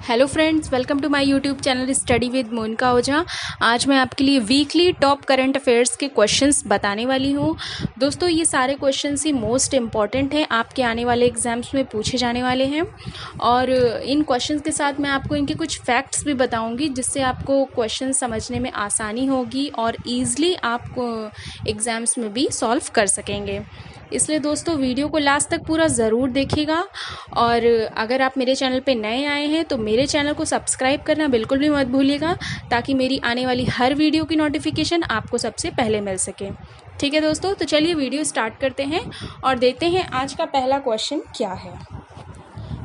Hello friends, welcome to my YouTube channel study with Monika Ojha. आज मैं आपके लिए वीकली टॉप करंट अफेयर्स के क्वेश्चंस बताने वाली हूँ। दोस्तों, ये सारे क्वेश्चंस ही मोस्ट इम्पॉर्टेंट हैं, आपके आने वाले एग्जाम्स में पूछे जाने वाले हैं। और इन क्वेश्चंस के साथ मैं आपको इनके कुछ फैक्ट्स भी बताऊँगी, जिससे आपको क्वेश्चन समझने में आसानी होगी और ईज़िली आप एग्ज़ाम्स में भी सॉल्व कर सकेंगे। इसलिए दोस्तों, वीडियो को लास्ट तक पूरा ज़रूर देखिएगा। और अगर आप मेरे चैनल पे नए आए हैं तो मेरे चैनल को सब्सक्राइब करना बिल्कुल भी मत भूलिएगा, ताकि मेरी आने वाली हर वीडियो की नोटिफिकेशन आपको सबसे पहले मिल सके। ठीक है दोस्तों, तो चलिए वीडियो स्टार्ट करते हैं और देखते हैं आज का पहला क्वेश्चन क्या है।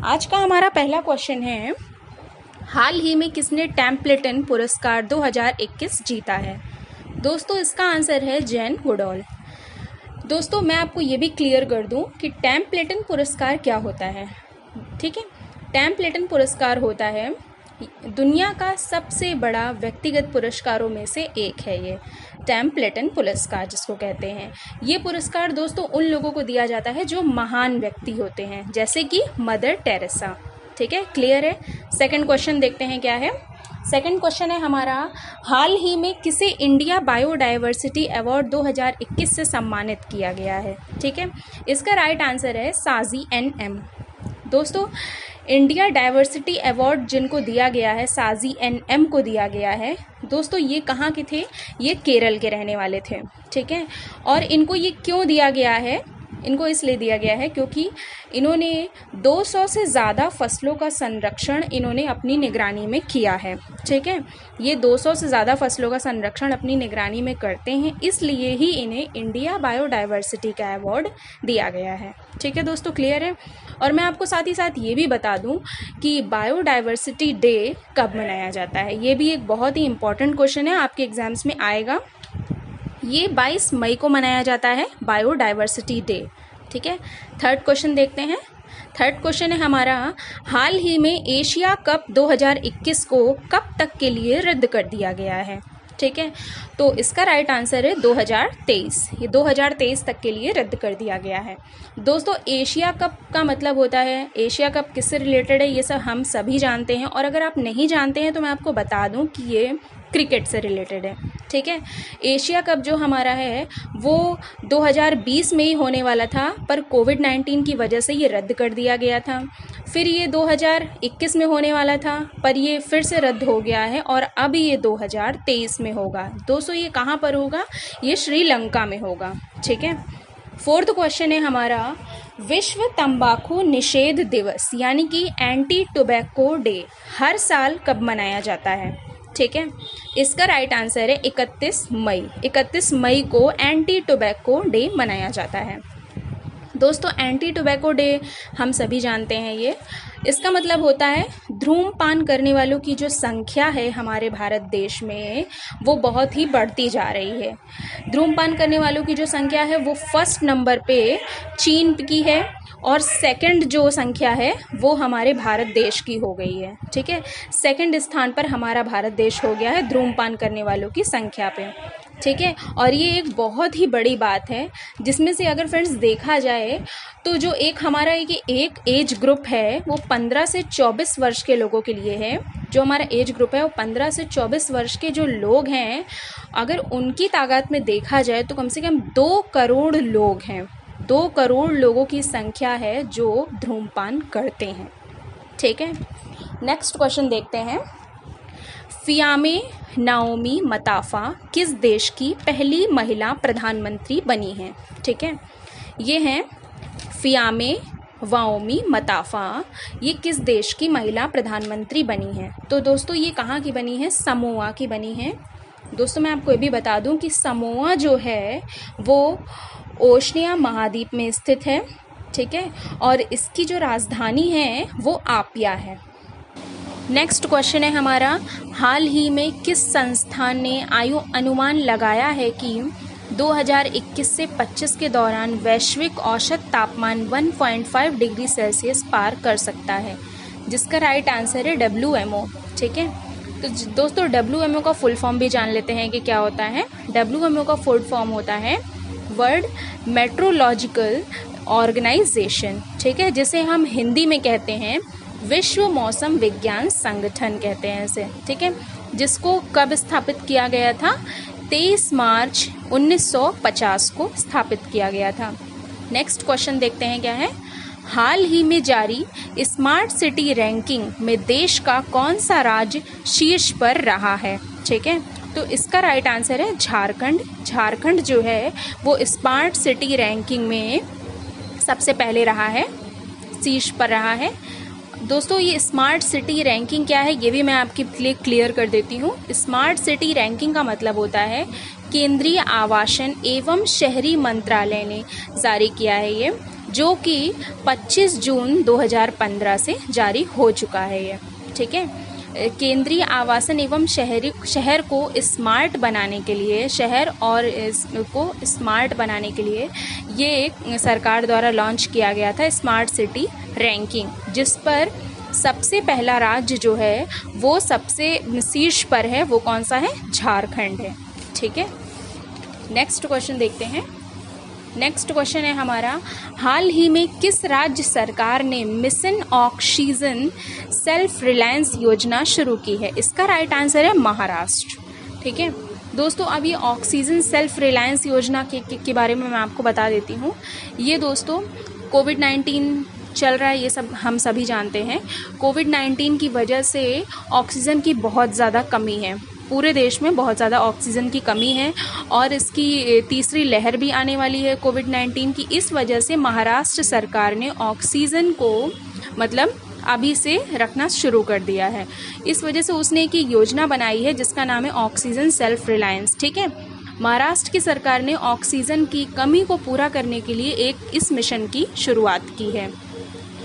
आज का हमारा पहला क्वेश्चन है, हाल ही में किसने टेम्पलेटन पुरस्कार 2021 जीता है? दोस्तों, इसका आंसर है जैन गुडॉल। दोस्तों, मैं आपको ये भी क्लियर कर दूं कि टेम्पलेटन पुरस्कार क्या होता है। ठीक है, टेम्पलेटन पुरस्कार होता है दुनिया का सबसे बड़ा व्यक्तिगत पुरस्कारों में से एक है। ये टेम्पलेटन पुरस्कार जिसको कहते हैं, ये पुरस्कार दोस्तों उन लोगों को दिया जाता है जो महान व्यक्ति होते हैं, जैसे कि मदर टेरेसा। ठीक है, क्लियर है। सेकंड क्वेश्चन देखते हैं क्या है। सेकंड क्वेश्चन है हमारा, हाल ही में किसे इंडिया बायोडाइवर्सिटी अवार्ड 2021 से सम्मानित किया गया है? ठीक है, इसका राइट आंसर है साजी NM। दोस्तों, इंडिया डाइवर्सिटी अवार्ड जिनको दिया गया है, साजी NM को दिया गया है। दोस्तों, ये कहाँ के थे? ये केरल के रहने वाले थे। ठीक है, और इनको ये क्यों दिया गया है? इनको इसलिए दिया गया है क्योंकि इन्होंने 200 से ज़्यादा फसलों का संरक्षण इन्होंने अपनी निगरानी में किया है। ठीक है, ये 200 से ज़्यादा फसलों का संरक्षण अपनी निगरानी में करते हैं, इसलिए ही इन्हें इंडिया बायोडाइवर्सिटी का अवार्ड दिया गया है। ठीक है दोस्तों, क्लियर है। और मैं आपको साथ ही साथ ये भी बता दूं कि बायोडाइवर्सिटी डे कब मनाया जाता है। ये भी एक बहुत ही इंपॉर्टेंट क्वेश्चन है, आपके एग्जाम्स में आएगा। ये 22 मई को मनाया जाता है बायोडाइवर्सिटी डे। ठीक है, थर्ड क्वेश्चन देखते हैं। थर्ड क्वेश्चन है हमारा, हाल ही में एशिया कप 2021 को कब तक के लिए रद्द कर दिया गया है? ठीक है, तो इसका राइट आंसर है 2023। ये 2023 तक के लिए रद्द कर दिया गया है। दोस्तों, एशिया कप का मतलब होता है, एशिया कप किससे रिलेटेड है ये सब हम सभी जानते हैं, और अगर आप नहीं जानते हैं तो मैं आपको बता दूं कि ये क्रिकेट से रिलेटेड है। ठीक है, एशिया कप जो हमारा है वो 2020 में ही होने वाला था, पर कोविड-19 की वजह से ये रद्द कर दिया गया था। फिर ये 2021 में होने वाला था, पर ये फिर से रद्द हो गया है और अब ये 2023 में होगा। दोस्तों, ये कहाँ पर होगा? ये श्रीलंका में होगा। ठीक है, फोर्थ क्वेश्चन है हमारा, विश्व तंबाकू निषेध दिवस यानी कि एंटी टोबैको डे हर साल कब मनाया जाता है? ठीक है, इसका राइट आंसर है 31 मई। 31 मई को एंटी टोबैको डे मनाया जाता है। दोस्तों, एंटी टोबैको डे हम सभी जानते हैं, ये इसका मतलब होता है धूम्रपान करने वालों की जो संख्या है हमारे भारत देश में वो बहुत ही बढ़ती जा रही है। धूम्रपान करने वालों की जो संख्या है वो फर्स्ट नंबर पे चीन की है और सेकंड जो संख्या है वो हमारे भारत देश की हो गई है। ठीक है, सेकंड स्थान पर हमारा भारत देश हो गया है धूम्रपान करने वालों की संख्या पे। ठीक है, और ये एक बहुत ही बड़ी बात है, जिसमें से अगर फ्रेंड्स देखा जाए तो जो एक हमारा एक एज ग्रुप है वो 15 से 24 वर्ष के लोगों के लिए है। जो हमारा एज ग्रुप है वो 15 से 24 वर्ष के जो लोग हैं, अगर उनकी तादाद में देखा जाए तो कम से कम 2 करोड़ लोग हैं। 2 करोड़ लोगों की संख्या है जो धूम्रपान करते हैं। ठीक है, नेक्स्ट क्वेश्चन देखते हैं। फियामे नाओमी मताफा किस देश की पहली महिला प्रधानमंत्री बनी हैं? ठीक है, ये हैं फियामे वाओमी मताफा, ये किस देश की महिला प्रधानमंत्री बनी हैं? तो दोस्तों, ये कहाँ की बनी है? समोआ की बनी है। दोस्तों, मैं आपको ये भी बता दूं कि समोआ जो है वो ओशनिया महाद्वीप में स्थित है। ठीक है, और इसकी जो राजधानी है वो आपिया है। नेक्स्ट क्वेश्चन है हमारा, हाल ही में किस संस्थान ने आयु अनुमान लगाया है कि 2021 से 25 के दौरान वैश्विक औसत तापमान 1.5 डिग्री सेल्सियस पार कर सकता है? जिसका राइट आंसर है WMO। ठीक है, तो दोस्तों WMO का फुल फॉर्म भी जान लेते हैं कि क्या होता है। WMO का फुल फॉर्म होता है वर्ल्ड मेट्रोलॉजिकल ऑर्गेनाइजेशन। ठीक है, जिसे हम हिंदी में कहते हैं विश्व मौसम विज्ञान संगठन कहते हैं इसे, ठीक है, जिसको कब स्थापित किया गया था? 23 मार्च 1950 को स्थापित किया गया था। नेक्स्ट क्वेश्चन देखते हैं क्या है। हाल ही में जारी स्मार्ट सिटी रैंकिंग में देश का कौन सा राज्य शीर्ष पर रहा है? ठीक है, तो इसका राइट आंसर है झारखंड। झारखंड जो है वो स्मार्ट सिटी रैंकिंग में सबसे पहले रहा है, शीर्ष पर रहा है। दोस्तों ये स्मार्ट सिटी रैंकिंग क्या है ये भी मैं आपके लिए क्लियर कर देती हूँ। स्मार्ट सिटी रैंकिंग का मतलब होता है केंद्रीय आवासन एवं शहरी मंत्रालय ने जारी किया है ये, जो कि 25 जून 2015 से जारी हो चुका है ये, ठीक है। केंद्रीय आवासन एवं शहर को स्मार्ट बनाने के लिए, शहर और को स्मार्ट बनाने के लिए ये सरकार द्वारा लॉन्च किया गया था स्मार्ट सिटी रैंकिंग, जिस पर सबसे पहला राज्य जो है वो सबसे शीर्ष पर है, वो कौन सा है? झारखंड है, ठीक है। नेक्स्ट क्वेश्चन देखते हैं। नेक्स्ट क्वेश्चन है हमारा, हाल ही में किस राज्य सरकार ने मिशन ऑक्सीजन सेल्फ रिलायंस योजना शुरू की है? इसका राइट आंसर है महाराष्ट्र, ठीक है। दोस्तों अब ये ऑक्सीजन सेल्फ रिलायंस योजना के बारे में मैं आपको बता देती हूँ। ये दोस्तों कोविड-19 चल रहा है, ये सब हम सभी जानते हैं। कोविड-19 की वजह से ऑक्सीजन की बहुत ज़्यादा कमी है, पूरे देश में बहुत ज़्यादा ऑक्सीजन की कमी है और इसकी तीसरी लहर भी आने वाली है कोविड-19 की। इस वजह से महाराष्ट्र सरकार ने ऑक्सीजन को मतलब अभी से रखना शुरू कर दिया है। इस वजह से उसने एक योजना बनाई है जिसका नाम है ऑक्सीजन सेल्फ रिलायंस, ठीक है। महाराष्ट्र की सरकार ने ऑक्सीजन की कमी को पूरा करने के लिए एक इस मिशन की शुरुआत की है।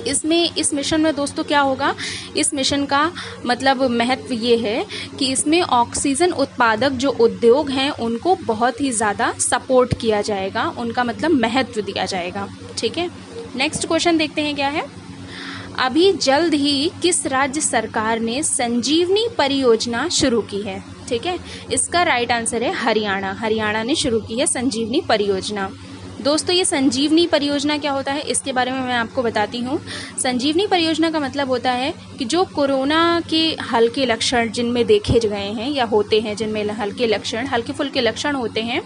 इस मिशन में दोस्तों क्या होगा, इस मिशन का मतलब महत्व ये है कि इसमें ऑक्सीजन उत्पादक जो उद्योग हैं उनको बहुत ही ज़्यादा सपोर्ट किया जाएगा, उनका मतलब महत्व दिया जाएगा, ठीक है। नेक्स्ट क्वेश्चन देखते हैं क्या है। अभी जल्द ही किस राज्य सरकार ने संजीवनी परियोजना शुरू की है? ठीक है, इसका राइट आंसर है हरियाणा। हरियाणा ने शुरू की है संजीवनी परियोजना। दोस्तों ये संजीवनी परियोजना क्या होता है इसके बारे में मैं आपको बताती हूँ। संजीवनी परियोजना का मतलब होता है कि जो कोरोना के हल्के लक्षण जिनमें देखे गए हैं या होते हैं, जिनमें हल्के फुल्के लक्षण होते हैं,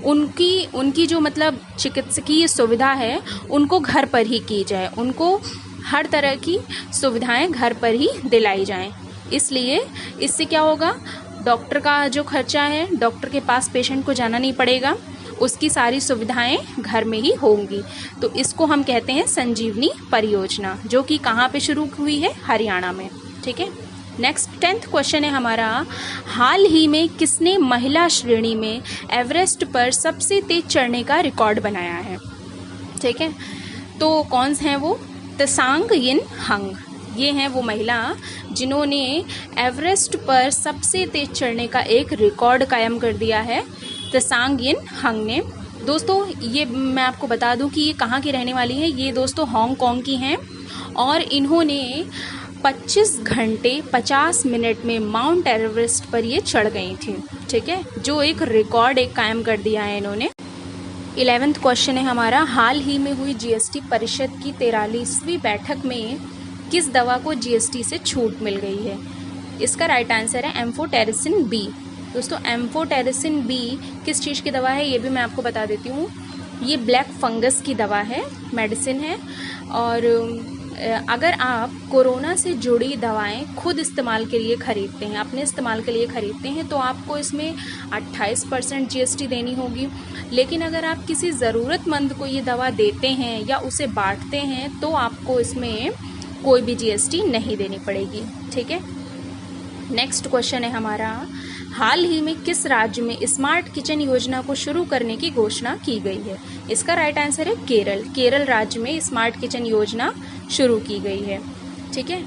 उनकी जो मतलब चिकित्सकीय सुविधा है उनको घर पर ही की जाए, उनको हर तरह की सुविधाएं घर पर ही दिलाई जाएं। इसलिए इससे क्या होगा, डॉक्टर का जो खर्चा है, डॉक्टर के पास पेशेंट को जाना नहीं पड़ेगा, उसकी सारी सुविधाएं घर में ही होंगी। तो इसको हम कहते हैं संजीवनी परियोजना, जो कि कहाँ पे शुरू हुई है? हरियाणा में, ठीक है। नेक्स्ट 10th क्वेश्चन है हमारा, हाल ही में किसने महिला श्रेणी में एवरेस्ट पर सबसे तेज चढ़ने का रिकॉर्ड बनाया है? ठीक है, तो कौन हैं वो? त्सांग यिन हंग, ये हैं वो महिला जिन्होंने एवरेस्ट पर सबसे तेज चढ़ने का एक रिकॉर्ड कायम कर दिया है, त्सांग यिन हंग ने। दोस्तों ये मैं आपको बता दूं कि ये कहाँ की रहने वाली है। ये दोस्तों हांगकांग की हैं और इन्होंने 25 घंटे 50 मिनट में माउंट एवरेस्ट पर ये चढ़ गई थी, ठीक है, जो एक रिकॉर्ड कायम कर दिया है इन्होंने। 11th क्वेश्चन है हमारा, हाल ही में हुई जीएसटी परिषद की 43वीं बैठक में किस दवा को जीएसटी से छूट मिल गई है? इसका राइट आंसर है एम्फोटेरिसिन बी। दोस्तों एम्फोटेरिसिन बी किस चीज़ की दवा है ये भी मैं आपको बता देती हूँ। ये ब्लैक फंगस की दवा है, मेडिसिन है। और अगर आप कोरोना से जुड़ी दवाएं खुद इस्तेमाल के लिए ख़रीदते हैं, अपने इस्तेमाल के लिए ख़रीदते हैं, तो आपको इसमें 28% जीएसटी देनी होगी। लेकिन अगर आप किसी ज़रूरतमंद को ये दवा देते हैं या उसे बांटते हैं तो आपको इसमें कोई भी जीएसटी नहीं देनी पड़ेगी, ठीक है। नेक्स्ट क्वेश्चन है हमारा, हाल ही में किस राज्य में स्मार्ट किचन योजना को शुरू करने की घोषणा की गई है? इसका राइट आंसर है केरल। केरल राज्य में स्मार्ट किचन योजना शुरू की गई है, ठीक है।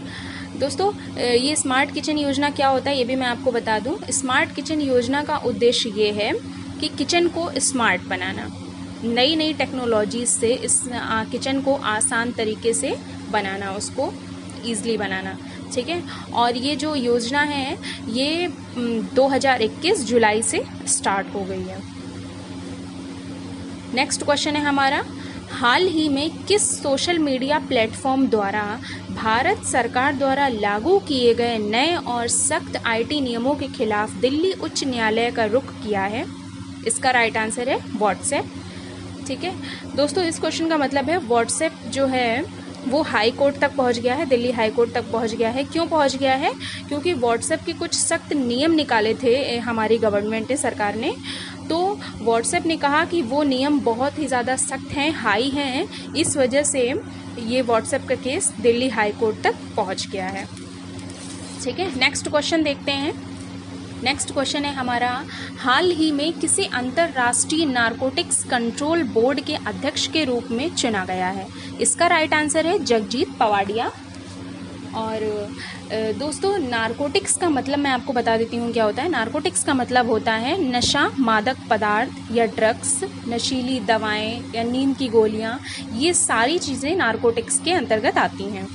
दोस्तों ये स्मार्ट किचन योजना क्या होता है ये भी मैं आपको बता दूं। स्मार्ट किचन योजना का उद्देश्य ये है कि किचन को स्मार्ट बनाना, नई नई टेक्नोलॉजी से इस किचन को आसान तरीके से बनाना, उसको ईज़िली बनाना, ठीक है। और ये जो योजना है ये 2021 जुलाई से स्टार्ट हो गई है। नेक्स्ट क्वेश्चन है हमारा, हाल ही में किस सोशल मीडिया प्लेटफॉर्म द्वारा भारत सरकार द्वारा लागू किए गए नए और सख्त आईटी नियमों के खिलाफ दिल्ली उच्च न्यायालय का रुख किया है? इसका राइट आंसर है व्हाट्सएप। ठीक है दोस्तों, इस क्वेश्चन का मतलब है व्हाट्सएप जो है वो हाई कोर्ट तक पहुंच गया है, दिल्ली हाई कोर्ट तक पहुंच गया है। क्यों पहुंच गया है? क्योंकि व्हाट्सएप के कुछ सख्त नियम निकाले थे हमारी गवर्नमेंट ने, सरकार ने। तो व्हाट्सएप ने कहा कि वो नियम बहुत ही ज़्यादा सख्त हैं, हाई हैं, इस वजह से ये व्हाट्सएप का केस दिल्ली हाई कोर्ट तक पहुंच गया है। ठीक है, नेक्स्ट क्वेश्चन देखते हैं। नेक्स्ट क्वेश्चन है हमारा, हाल ही में किसे अंतर्राष्ट्रीय नारकोटिक्स कंट्रोल बोर्ड के अध्यक्ष के रूप में चुना गया है? इसका राइट आंसर है जगजीत पवाडिया। और दोस्तों, नारकोटिक्स का मतलब मैं आपको बता देती हूँ क्या होता है। नारकोटिक्स का मतलब होता है नशा, मादक पदार्थ या ड्रग्स, नशीली दवाएं या नींद की गोलियाँ, ये सारी चीज़ें नारकोटिक्स के अंतर्गत आती हैं।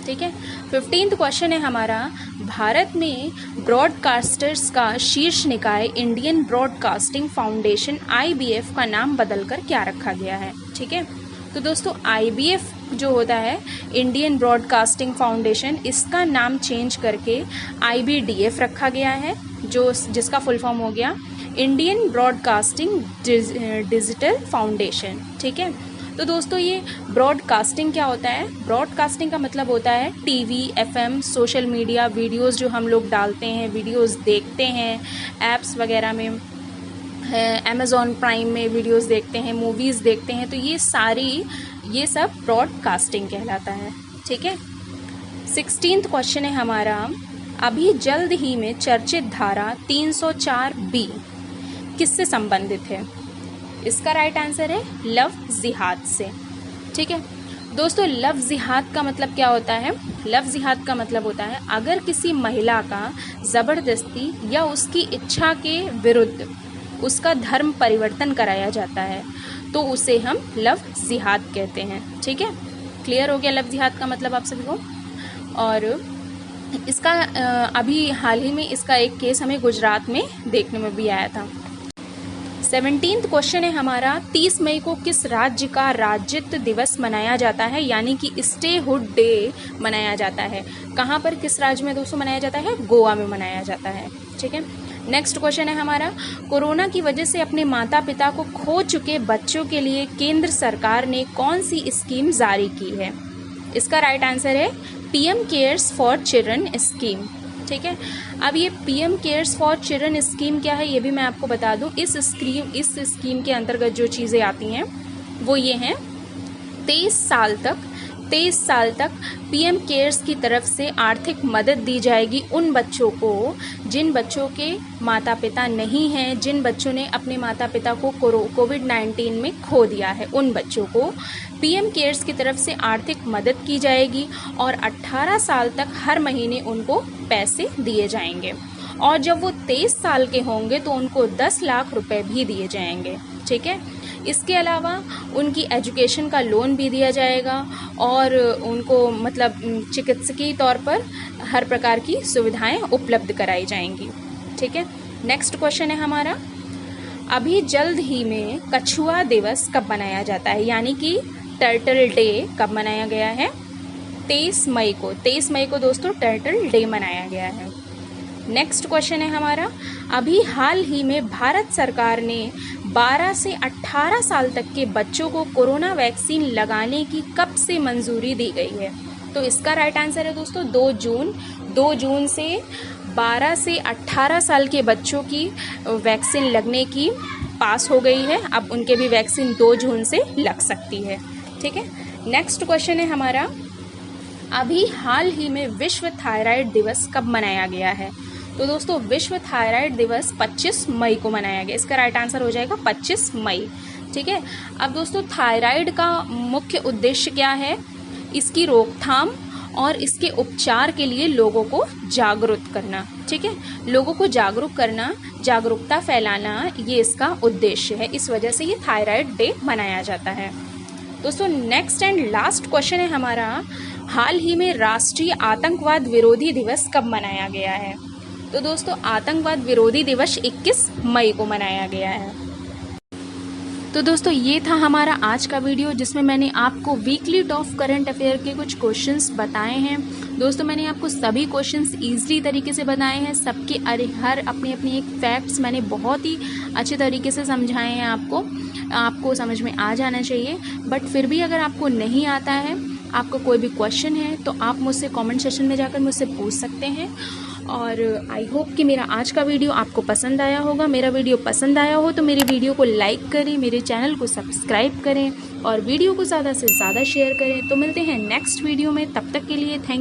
ठीक है, 15th क्वेश्चन है हमारा, भारत में ब्रॉडकास्टर्स का शीर्ष निकाय इंडियन ब्रॉडकास्टिंग फाउंडेशन IBF का नाम बदलकर क्या रखा गया है? ठीक है, तो दोस्तों IBF जो होता है इंडियन ब्रॉडकास्टिंग फाउंडेशन, इसका नाम चेंज करके IBDF रखा गया है, जो जिसका फुल फॉर्म हो गया इंडियन ब्रॉडकास्टिंग डिजिटल फाउंडेशन। ठीक है, तो दोस्तों ये ब्रॉडकास्टिंग क्या होता है? ब्रॉडकास्टिंग का मतलब होता है TV, FM, social media, videos जो हम लोग डालते हैं, वीडियोस देखते हैं ऐप्स वगैरह में, Amazon प्राइम में वीडियोस देखते हैं, मूवीज़ देखते हैं, तो ये सब ब्रॉडकास्टिंग कहलाता है। ठीक है, 16th क्वेश्चन है हमारा, अभी जल्द ही में चर्चित धारा 304B किससे संबंधित है? इसका राइट आंसर है लव जिहाद से। ठीक है दोस्तों, लव जिहाद का मतलब क्या होता है? लव जिहाद का मतलब होता है अगर किसी महिला का ज़बरदस्ती या उसकी इच्छा के विरुद्ध उसका धर्म परिवर्तन कराया जाता है तो उसे हम लव जिहाद कहते हैं। ठीक है, क्लियर हो गया लव जिहाद का मतलब आप सभी को। और इसका अभी हाल ही में इसका एक केस हमें गुजरात में देखने में भी आया था। 17th क्वेश्चन है हमारा, 30 मई को किस राज्य का राज्यत्व दिवस मनाया जाता है, यानी कि स्टेहुड डे मनाया जाता है? कहाँ पर, किस राज्य में दोस्तों मनाया जाता है? गोवा में मनाया जाता है। ठीक है, नेक्स्ट क्वेश्चन है हमारा, कोरोना की वजह से अपने माता पिता को खो चुके बच्चों के लिए केंद्र सरकार ने कौन सी स्कीम जारी की है? इसका राइट आंसर है PM cares for children scheme. ठीक है, अब ये PM cares for children scheme क्या है ये भी मैं आपको बता दूं। इस स्कीम के अंतर्गत जो चीज़ें आती हैं वो ये हैं, 23 साल तक PM केयर्स की तरफ से आर्थिक मदद दी जाएगी उन बच्चों को जिन बच्चों के माता पिता नहीं हैं, जिन बच्चों ने अपने माता पिता को कोविड-19 में खो दिया है, उन बच्चों को PM केयर्स की तरफ से आर्थिक मदद की जाएगी और 18 साल तक हर महीने उनको पैसे दिए जाएंगे। और जब वो 23 साल के होंगे तो उनको 10 लाख रुपए भी दिए जाएंगे। ठीक है, इसके अलावा उनकी एजुकेशन का लोन भी दिया जाएगा और उनको मतलब चिकित्सकीय तौर पर हर प्रकार की सुविधाएं उपलब्ध कराई जाएंगी। ठीक है, नेक्स्ट क्वेश्चन है हमारा, अभी जल्द ही में कछुआ दिवस कब मनाया जाता है, यानी कि टर्टल डे कब मनाया गया है? 23 मई को। 23 मई को दोस्तों टर्टल डे मनाया गया है। नेक्स्ट क्वेश्चन है हमारा, अभी हाल ही में भारत सरकार ने 12 से 18 साल तक के बच्चों को कोरोना वैक्सीन लगाने की कब से मंजूरी दी गई है? तो इसका राइट आंसर है दोस्तों 2 जून। 2 जून से 12 से 18 साल के बच्चों की वैक्सीन लगने की पास हो गई है। अब उनके भी वैक्सीन 2 जून से लग सकती है। ठीक है, नेक्स्ट क्वेश्चन है हमारा, अभी हाल ही में विश्व थायराइड दिवस कब मनाया गया है? तो दोस्तों विश्व थायराइड दिवस 25 मई को मनाया गया। इसका राइट आंसर हो जाएगा 25 मई। ठीक है, अब दोस्तों थायराइड का मुख्य उद्देश्य क्या है? इसकी रोकथाम और इसके उपचार के लिए लोगों को जागरूक करना। ठीक है, लोगों को जागरूक करना, जागरूकता फैलाना, ये इसका उद्देश्य है। इस वजह से ये थायराइड डे मनाया जाता है। दोस्तों नेक्स्ट एंड लास्ट क्वेश्चन है हमारा, हाल ही में राष्ट्रीय आतंकवाद विरोधी दिवस कब मनाया गया है? तो दोस्तों आतंकवाद विरोधी दिवस 21 मई को मनाया गया है। तो दोस्तों ये था हमारा आज का वीडियो, जिसमें मैंने आपको वीकली टॉप करंट अफेयर के कुछ क्वेश्चंस बताए हैं। दोस्तों मैंने आपको सभी क्वेश्चंस ईजिली तरीके से बताए हैं, सबके हर अपनी अपनी एक फैक्ट्स मैंने बहुत ही अच्छे तरीके से समझाए हैं। आपको समझ में आ जाना चाहिए। बट फिर भी अगर आपको नहीं आता है, आपको कोई भी क्वेश्चन है, तो आप मुझसे कमेंट सेक्शन में जाकर मुझसे पूछ सकते हैं। और आई होप कि मेरा आज का वीडियो आपको पसंद आया होगा। मेरा वीडियो पसंद आया हो तो मेरे वीडियो को लाइक करें, मेरे चैनल को सब्सक्राइब करें और वीडियो को ज़्यादा से ज़्यादा शेयर करें। तो मिलते हैं नेक्स्ट वीडियो में, तब तक के लिए थैंक